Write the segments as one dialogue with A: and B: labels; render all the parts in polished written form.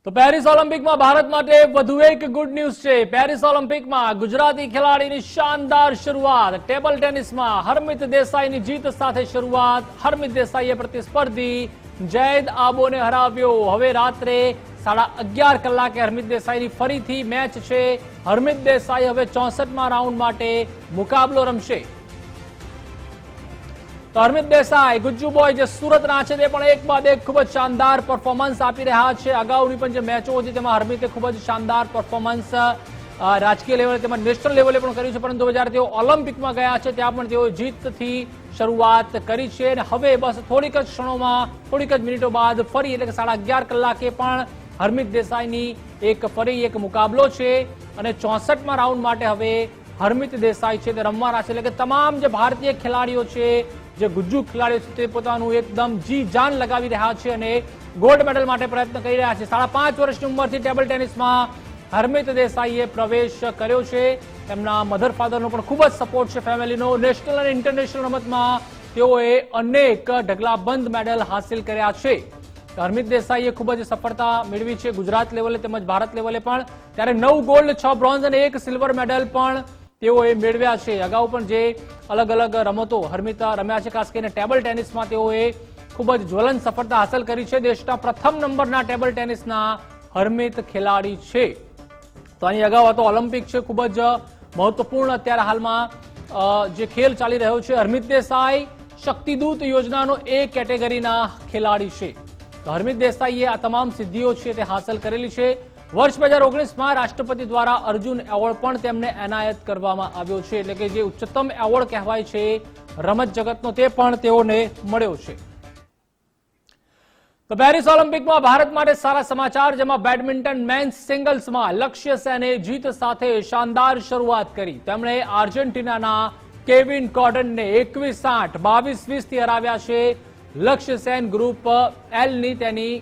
A: તો પેરિસ ઓલિમ્પિકમાં ભારત માટે વધુ એક ગુડ ન્યૂઝ છે। પેરિસ ઓલિમ્પિકમાં ગુજરાતી ખેલાડીની શાનદાર શરૂઆત। ટેબલ ટેનિસમાં હરમિત દેસાઈની જીત સાથે શરૂઆત। હરમિત દેસાઈએ પ્રતિસ્પર્ધી જૈદ આબોને હરાવ્યો। હવે રાત્રે 11:30 કલાકે હરમિત દેસાઈની ફરીથી મેચ છે। હરમિત દેસાઈ હવે 64મા રાઉન્ડ માટે મુકાબલો રમશે। તો હરમિત દેસાઈ ગુજ્જુ બોય જે સુરતના છે તે પણ એક બાદ એક ખૂબ જ શાનદાર પરફોર્મન્સ આપી રહ્યા છે। અગાઉની પણ જે મેચો હતી તેમાં હરમિતે ખૂબ જ શાનદાર પરફોર્મન્સ રાજકીય લેવલે તેમજ નેશનલ લેવલે પણ કર્યું છે, પરંતુ જ્યારે તેઓ ઓલિમ્પિકમાં ગયા છે ત્યાં પણ તેઓ જીતથી શરૂઆત કરી છે અને હવે બસ થોડીક જ ક્ષણોમાં થોડીક જ મિનિટો બાદ ફરી એટલે કે 11:30 કલાકે પણ હરમિત દેસાઈની ફરી એક મુકાબલો છે અને 64મા રાઉન્ડ માટે હવે હરમિત દેસાઈ છે તે રમવાના છે। એટલે કે તમામ જે ભારતીય ખેલાડીઓ છે, જે ગુજ્જુ ખેલાડીઓ છે તે પોતાનું એકદમ જી જાન લગાવી રહ્યા છે અને ગોલ્ડ મેડલ માટે પ્રયત્ન કરી રહ્યા છે। 5.5 વર્ષની ઉંમરથી ટેબલ ટેનિસમાં હરમિત દેસાઈએ પ્રવેશ કર્યો છે। તેમના મધર ફાધરનો પણ ખૂબ જ સપોર્ટ છે ફેમિલીનો। નેશનલ અને ઇન્ટરનેશનલ રમતમાં તેઓએ અનેક ઢગલાબંધ મેડલ હાંસિલ કર્યા છે। હરમિત દેસાઈએ ખૂબ જ સફળતા મેળવી છે ગુજરાત લેવલે તેમજ ભારત લેવલે પણ। ત્યારે 9 ગોલ્ડ, 6 બ્રોન્ઝ અને 1 સિલ્વર મેડલ પણ તેઓએ મેળવ્યા છે। અગાઉ પણ જે અલગ અલગ રમતો હરમિત રમ્યા છે, ખાસ કરીને ટેબલ ટેનિસમાં તેઓએ ખૂબ જ જ્વલંત સફળતા હાંસલ કરી છે। દેશના પ્રથમ નંબરના ટેબલ ટેનિસના હરમિત ખેલાડી છે। તો અહીં અગાઉ હતો ઓલિમ્પિક છે, ખૂબ જ મહત્વપૂર્ણ અત્યારે હાલમાં જે ખેલ ચાલી રહ્યો છે। હરમિત દેસાઈ શક્તિદૂત યોજનાનો A કેટેગરીના ખેલાડી છે। તો હરમિત દેસાઈએ આ તમામ સિદ્ધિઓ છે તે હાંસલ કરેલી છે। વર્ષ 2019માં રાષ્ટ્રપતિ દ્વારા અર્જુન એવોર્ડ પણ તેમને એનાયત કરવામાં આવ્યો છે, એટલે કે જે ઉચ્ચતમ એવોર્ડ કહેવાય છે રમત જગતનો, તે પણ તેઓને મળ્યો છે। તો પેરિસ ઓલિમ્પિકમાં ભારત માટે સારા સમાચાર, જેમાં બેડમિન્ટન મેન્સ સિંગલ્સમાં લક્ષ્ય સેને જીત સાથે શાનદાર શરૂઆત કરી। તેમણે આર્જેન્ટિનાના કેવિન કોર્ડનને 21-8, 22-20 થી હરાવ્યા છે। લક્ષ્ય સેન ગ્રુપ એલની તેની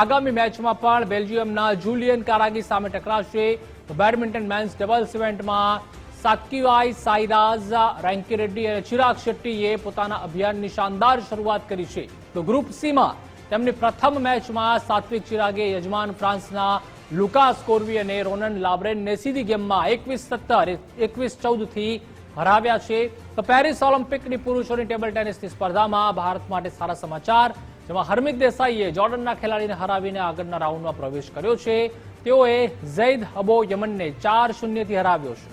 A: આગામી મેચમાં પણ બેલ્જિયમના જુલિયન કારાગી સામે ટકરાશે। તો બેડમિન્ટન મેન્સ ડબલ્સ ઇવેન્ટમાં સાત્વિક સાઈરાજ, રેન્કી રેડ્ડી અને ચિરાગ શેટ્ટીએ પોતાના અભિયાનની શાનદાર શરૂઆત કરી છે। તો ગ્રુપ સીમાં તેમની પ્રથમ મેચમાં સાત્વિક ચિરાગે યજમાન ફ્રાન્સના લુકાસ કોર્વી અને રોનન લાબ્રેનને સીધી ગેમમાં 21-17, 21-14 થી હરાવ્યા છે। તો પેરિસ ઓલિમ્પિકની પુરુષોની ટેબલ ટેનિસની સ્પર્ધામાં ભારત માટે સારા સમાચાર, જેમાં હરમિત દેસાઈએ જોર્ડનના ખેલાડીને હરાવીને આગળના રાઉન્ડમાં પ્રવેશ કર્યો છે। તેઓએ જૈદ અબો યમનને 4-0 થી હરાવ્યો છે।